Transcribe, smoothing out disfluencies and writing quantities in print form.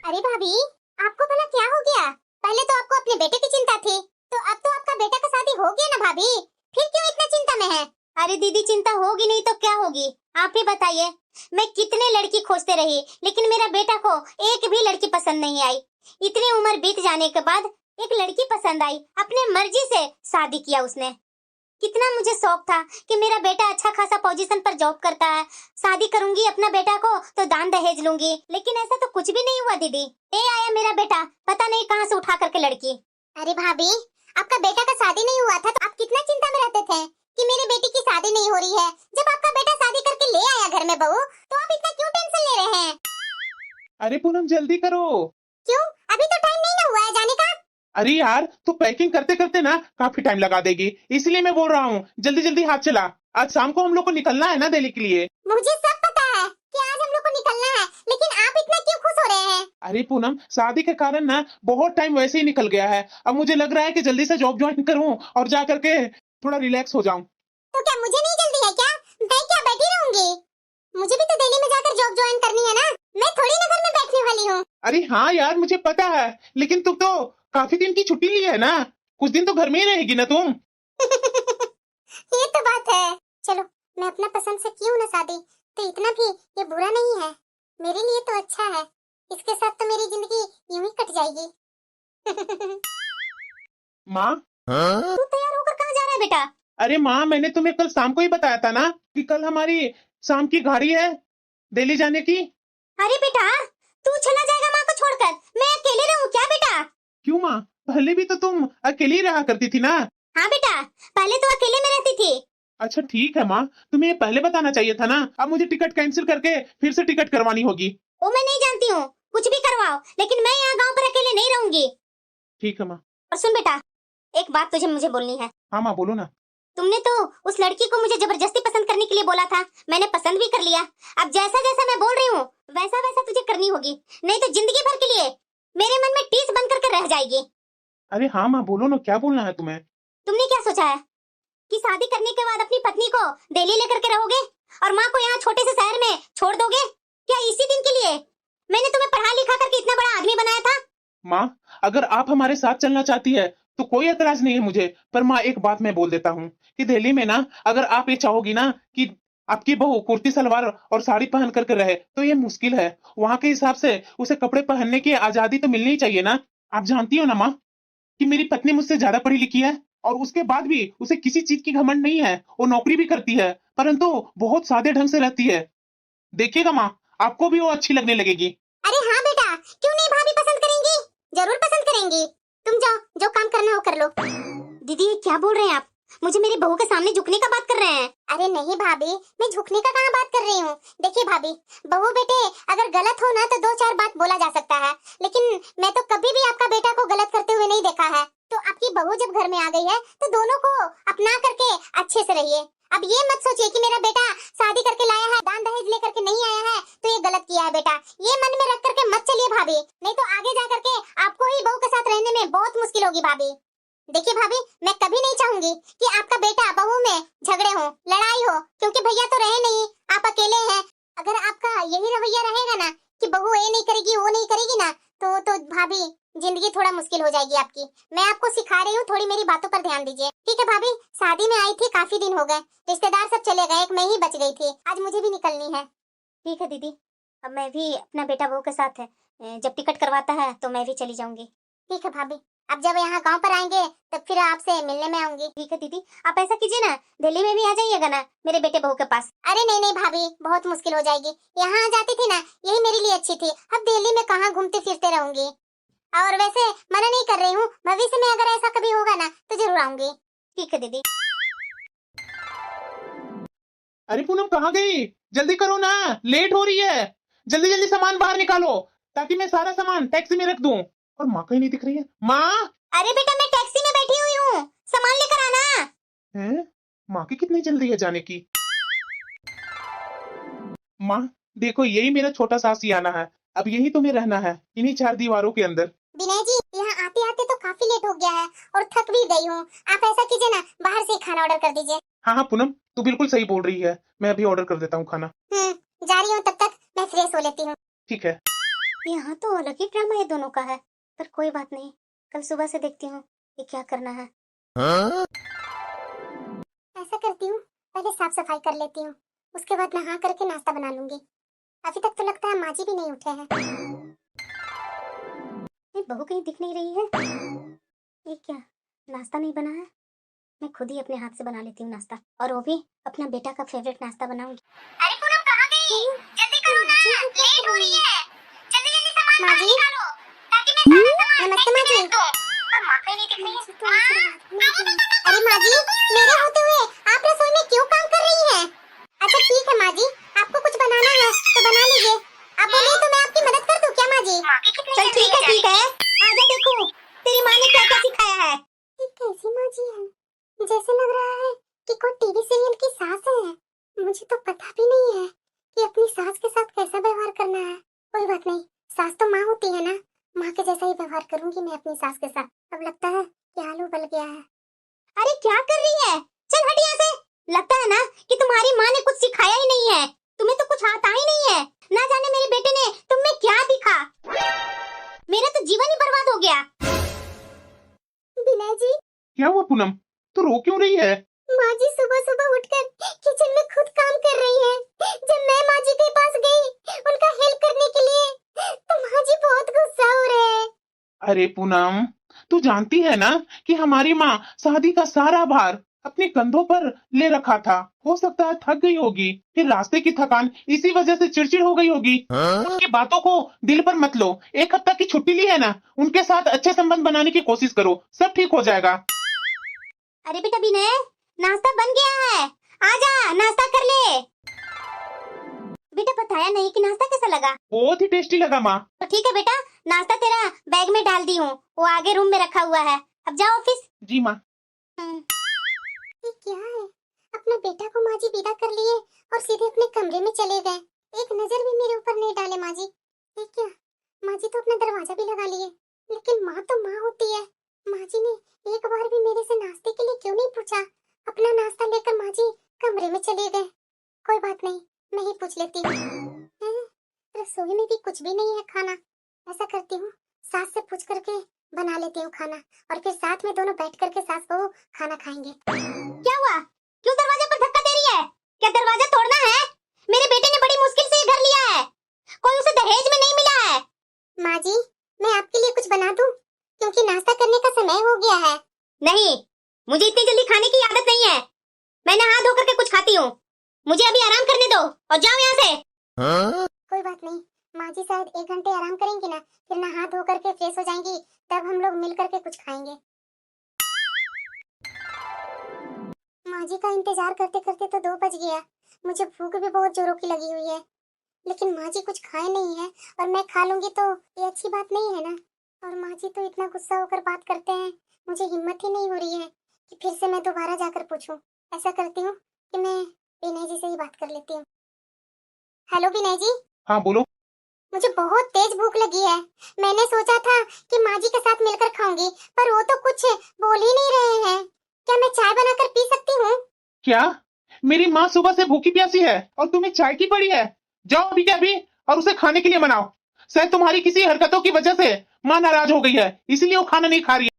अरे भाभी, आपको भला क्या हो गया? पहले तो आपको अपने बेटे की चिंता थी, तो अब तो आपका बेटा का शादी हो गया ना भाभी, फिर क्यों इतना चिंता में है? अरे दीदी, चिंता होगी नहीं तो क्या होगी, आप ही बताइए। मैं कितने लड़की खोजते रही, लेकिन मेरा बेटा को एक भी लड़की पसंद नहीं आई। इतनी उम्र बीत जाने के बाद एक लड़की पसंद आई, अपने मर्जी से शादी किया उसने। कितना मुझे शौक था कि मेरा बेटा अच्छा खासा पोजीशन पर जॉब करता है, शादी करूंगी अपना बेटा को तो दान दहेज लूंगी, लेकिन ऐसा तो कुछ भी नहीं हुआ दीदी। ये आया मेरा बेटा, पता नहीं कहां से उठा करके लड़की। अरे भाभी, आपका बेटा का शादी नहीं हुआ था तो आप कितना चिंता में रहते थे कि मेरे बेटी की शादी नहीं हो रही है। जब आपका बेटा शादी करके ले आया घर में बहू, तो आप इतना क्यों टेंशन ले रहे हैं? अरे पूनम जल्दी करो। क्यों, अभी तो टाइम नहीं ना हुआ है जाने का? अरे यार तू पैकिंग करते करते ना काफी टाइम लगा देगी, इसलिए मैं बोल रहा हूँ जल्दी जल्दी हाथ चला। आज शाम को हम लोग को निकलना है ना दिल्ली के लिए। मुझे सब पता है कि आज हम लोग को निकलना है, लेकिन आप इतना क्यों खुश हो रहे हैं? अरे पूनम, शादी के कारण ना बहुत टाइम वैसे ही निकल गया है। अब मुझे लग रहा है कि जल्दी से जॉब ज्वाइन करूँ और जा करके थोड़ा रिलैक्स हो जाऊं। तो क्या मुझे नहीं जल्दी है क्या? मैं क्या बैठी रहूंगी? मुझे भी तो दिल्ली में जाकर जॉब ज्वाइन करनी है ना, मैं थोड़ी ना घर में बैठने वाली हूँ। अरे हाँ यार मुझे पता है, लेकिन तुम तो काफी दिन की छुट्टी ली है ना, कुछ दिन तो घर में ही रहेगी ना तुम। ये तो बात है। चलो, मैं अपना पसंद से क्यों ना शादी, तो इतना भी ये बुरा नहीं है, मेरे लिए तो अच्छा है। इसके साथ तो मेरी जिंदगी यूं ही कट जाएगी। माँ, तू तैयार होकर कहाँ जा रहा है बेटा? अरे माँ मैंने तुम्हें कल शाम को ही बताया था ना कि कल हमारी शाम की गाड़ी है दिल्ली जाने की। अरे बेटा, तू चला जाएगा माँ को छोड़कर? मैं अकेले रहूं क्या बेटा? क्यों माँ, पहले भी तो तुम अकेली ही रहा करती थी ना। हाँ बेटा, पहले तो अकेले में रहती थी। अच्छा ठीक है माँ, तुम्हें ये पहले बताना चाहिए था ना। अब मुझे टिकट कैंसिल करके फिर से टिकट करवानी होगी। वो मैं नहीं जानती हूँ, कुछ भी करवाओ, लेकिन मैं यहाँ गांव पर अकेले नहीं रहूंगी। ठीक है माँ। और सुन बेटा, एक बात तुझे मुझे बोलनी है। हाँ माँ बोलो ना। तुमने तो उस लड़की को मुझे जबरदस्ती पसंद करने के लिए बोला था, मैंने पसंद भी कर लिया। अब जैसा जैसा मैं बोल रही हूँ वैसा वैसा तुझे करनी होगी, नहीं तो जिंदगी भर के लिए मेरे मन में टीस बन करके रह जाएगी। अरे हाँ माँ बोलो ना, क्या बोलना है तुम्हें। तुमने क्या सोचा है कि शादी करने के बाद अपनी पत्नी को दिल्ली लेकर के रहोगे और माँ को यहाँ छोटे से शहर में छोड़ दोगे? क्या इसी दिन के लिए मैंने तुम्हें पढ़ा लिखा करके इतना बड़ा आदमी बनाया था? माँ अगर आप हमारे साथ चलना चाहती है तो कोई एतराज नहीं है मुझे, पर माँ एक बात मैं बोल देता हूँ कि दिल्ली में ना अगर आप ये चाहोगी ना कि आपकी बहू कुर्ती सलवार और साड़ी पहन करके रहे तो ये मुश्किल है। वहां के हिसाब से उसे कपड़े पहनने की आजादी तो मिलनी ही चाहिए ना। आप जानती हो ना माँ कि मेरी पत्नी मुझसे ज्यादा पढ़ी लिखी है और उसके बाद भी उसे किसी चीज की घमंड नहीं है। वो नौकरी भी करती है परंतु बहुत सादे ढंग से रहती है। देखिएगा माँ, आपको भी वो अच्छी लगने लगेगी। अरे हाँ बेटा, क्यों नहीं भाभी पसंद करेंगी, जरूर पसंद करेंगी। तुम जाओ, जो काम करना हो कर लो। दीदी ये क्या बोल रहे हैं आप? मुझे मेरी बहू के सामने झुकने का बात कर रहे हैं? अरे नहीं भाभी, मैं झुकने का कहाँ बात कर रही हूँ। देखिए भाभी, बहू बेटे अगर गलत हो ना तो दो चार बात बोला जा सकता है, लेकिन मैं तो कभी भी आपका बेटा को गलत करते हुए नहीं देखा है। तो आपकी बहू जब घर में आ गई है तो दोनों को अपना करके अच्छे से रहिए। अब ये मत सोचिए कि मेरा बेटा शादी करके लाया है, दान दहेज लेकर के नहीं आया है तो ये गलत किया है। बेटा ये मन में रख करके मत चलिए भाभी, नहीं तो आगे जा करके आपको ही बहू के साथ रहने में बहुत मुश्किल होगी भाभी। देखिए भाभी, मैं कभी नहीं चाहूंगी कि आपका बेटा बहू में झगड़े हो, लड़ाई हो, क्योंकि भैया तो रहे नहीं, आप अकेले हैं। अगर आपका यही रवैया रहेगा ना कि बहू ये नहीं करेगी वो नहीं करेगी ना, तो भाभी जिंदगी थोड़ा मुश्किल हो जाएगी आपकी। मैं आपको सिखा रही हूँ, थोड़ी मेरी बातों पर ध्यान दीजिए। ठीक है भाभी, शादी में आई थी, काफी दिन हो गए, रिश्तेदार सब चले गए, एक मैं ही बच गई थी, आज मुझे भी निकलनी है। ठीक है दीदी, अब मैं भी अपना बेटा बहू के साथ जब टिकट करवाता है तो मैं भी चली जाऊंगी। ठीक है भाभी, अब जब यहाँ गांव पर आएंगे तब फिर आपसे मिलने में आऊंगी। ठीक है दीदी, आप ऐसा कीजिए ना, दिल्ली में भी आ जाइएगा ना मेरे बेटे बहू के पास। अरे नहीं नहीं भाभी, बहुत मुश्किल हो जाएगी, यहाँ आ जाती थी ना यही मेरे लिए अच्छी थी, अब दिल्ली में कहाँ घूमते फिरते रहूंगी। और वैसे मना नहीं कर रही हूँ, भविष्य में अगर ऐसा कभी होगा ना तो जरूर आऊंगी। ठीक है दीदी। अरे पूनम कहाँ गई, जल्दी करो ना, लेट हो रही है। जल्दी जल्दी सामान बाहर निकालो ताकि मैं सारा सामान टैक्सी में रख दूं। और माँ कहीं नहीं दिख रही है। माँ, अरे बेटा मैं टैक्सी में बैठी हुई हूँ, सामान लेकर आना। हैं? माँ की कितनी जल्दी है जाने की। माँ देखो यही मेरा छोटा सा आशियाना है, अब यही तुम्हें रहना है इन्हीं चार दीवारों के अंदर। विनय जी, यहाँ आते आते तो काफी लेट हो गया है और थक भी गई हूँ, आप ऐसा कीजिए ना, बाहर से खाना ऑर्डर कर दीजिए। हाँ हाँ पूनम तू बिल्कुल सही बोल रही है, मैं अभी ऑर्डर कर देता हूँ खाना। जा रही हूँ, तब तक मैं फ्रेश हो लेती हूँ। ठीक है। यहाँ तो अलग ही ड्रामा ये दोनों का है, पर कोई बात नहीं, कल सुबह से देखती हूँ ये क्या करना है। ऐसा करती हूँ, पहले साफ सफाई कर लेती हूँ, उसके बाद नहा करके नाश्ता बना लूंगी। अभी तक तो लगता है माँ जी भी नहीं उठे हैं। ये बहू कहीं दिख नहीं रही है। ये क्या, नाश्ता नहीं बना है? मैं खुद ही अपने हाथ से बना लेती हूँ नाश्ता, और वो भी अपना बेटा का फेवरेट नाश्ता बनाऊंगी। अरे पूनम कहाँ गई? जल्दी करो ना, लेट हो रही है। जल्दी जल्दी सामान निकालो ताकि मैं सारा सामान नमस्ते माँ जी। और माँ कहीं नहीं दिख रही है। अरे माँ जी, मेरे होते हुए आप रसोई में क्यों काम कर रही हैं? अच्छा ठीक है माँ जी, आपको कुछ बनाना है तो बना लीजिए। आप बोलिए तो मैं आपकी मदद कर दूं क्या माँ जी? चल ठीक है, आजा देखो तेरी माँ ने क्या क्या सिखाया है। ये कैसी माँ जी है? जैसे लग रहा है कि कोई टीवी सीरियल की सास है। मुझे तो पता भी नहीं है कि अपनी सास के साथ कैसा व्यवहार करना है। कोई बात नहीं, सास तो माँ होती है ना, माँ के जैसा ही व्यवहार करूंगी मैं अपनी सास के साथ। अब लगता है कि आलू उबल गया है। अरे क्या कर रही है? चल हट यहाँ से। लगता है ना कि तुम्हारी माँ ने कुछ सिखाया ही नहीं है, तुम्हें तो कुछ आता ही नहीं है। ना जाने मेरे बेटे ने तुम में क्या दिखा, मेरा तो जीवन ही बर्बाद हो गया। विनय जी, क्या हुआ पूनम, तू रो क्यों रही है? माँ जी सुबह सुबह उठकर किचन में खुद काम कर रही हैं। जब मैं माँ जी के पास गई उनका हेल्प करने के लिए, तो माँ जी बहुत गुस्सा हो रहे हैं। अरे पूनम, तू जानती है ना कि हमारी माँ शादी का सारा भार अपने कंधों पर ले रखा था। हो सकता है थक गई होगी, फिर रास्ते की थकान इसी वजह से चिड़चिड़ हो गई होगी। उनकी बातों को दिल पर मत लो। एक हफ्ता की छुट्टी ली है ना, उनके साथ अच्छे संबंध बनाने की कोशिश करो, सब ठीक हो जाएगा। अरे बेटा विनय, नाश्ता बन गया है, आजा नाश्ता कर ले। बेटा बताया नहीं कि नाश्ता कैसा लगा? बहुत ही टेस्टी लगा माँ। तो ठीक है बेटा, नाश्ता तेरा बैग में डाल दी हूँ, वो आगे रूम में रखा हुआ है। अब जाओ ऑफिस। जी माँ। ये क्या है, अपना बेटा को माँ जी विदा कर लिए और सीधे अपने कमरे में चले गए। एक नजर भी मेरे ऊपर नहीं डाले माँ जी। ये क्या, माँ जी तो अपना दरवाजा भी लगा लिए, लेकिन माँ तो माँ होती है। माँ जी ने एक बार भी मेरे से नाश्ते के लिए क्यों नहीं पूछा? अपना नाश्ता लेकर माँ जी कमरे में चले गए। कोई बात नहीं, मैं ही पूछ लेती हूँ। रसोई में भी कुछ भी नहीं है खाना। ऐसा करती हूँ, सास से पूछ करके बना लेती हूँ खाना, और फिर साथ में दोनों बैठ करके सास बहू खाना खाएंगे। क्या हुआ, क्यों दरवाजे पर धक्का दे रही है? क्या दरवाजा तोड़ना है? मेरे बेटे ने बड़ी मुश्किल से ये घर लिया है, कोई उसे दहेज में नहीं मिला है। माँ जी, मैं आपके लिए कुछ बना दूं? क्योंकि नाश्ता करने का समय हो गया है। नहीं, मुझे इतनी जल्दी खाने की आदत नहीं है। मैं नहा धो करके कुछ खाती हूँ, मुझे अभी आराम करने दो और जाओ यहाँ से। कोई बात नहीं, माँ जी शायद 1 घंटे आराम करेंगी ना, फिर नहा धो करके फ्रेश हो जाएंगी, तब हम लोग मिल करके कुछ खाएंगे। माँ जी का इंतजार करते करते तो 2 बज गया। मुझे भूख भी बहुत जोरों की लगी हुई है, लेकिन माँ जी कुछ खाए नहीं है और मैं खा लूंगी तो ये अच्छी बात नहीं है ना। और माँ जी तो इतना गुस्सा होकर बात करते हैं, मुझे हिम्मत ही नहीं हो रही है कि फिर से मैं दोबारा जाकर पूछूं। ऐसा करती हूँ कि मैं विनय जी से ही बात कर लेती हूँ। हेलो विनय जी। हाँ बोलो। मुझे बहुत तेज भूख लगी है। मैंने सोचा था कि माँ जी के साथ मिलकर खाऊंगी, पर वो तो कुछ बोल ही नहीं रहे हैं। क्या मैं चाय बनाकर पी सकती हूँ? क्या, मेरी माँ सुबह से भूखी प्यासी है और तुम्हें चाय की पड़ी है? जाओ अभी के अभी और उसे खाने के लिए मनाओ। शायद तुम्हारी किसी हरकतों की वजह से माँ नाराज हो गई है, इसीलिए वो खाना नहीं खा रही है।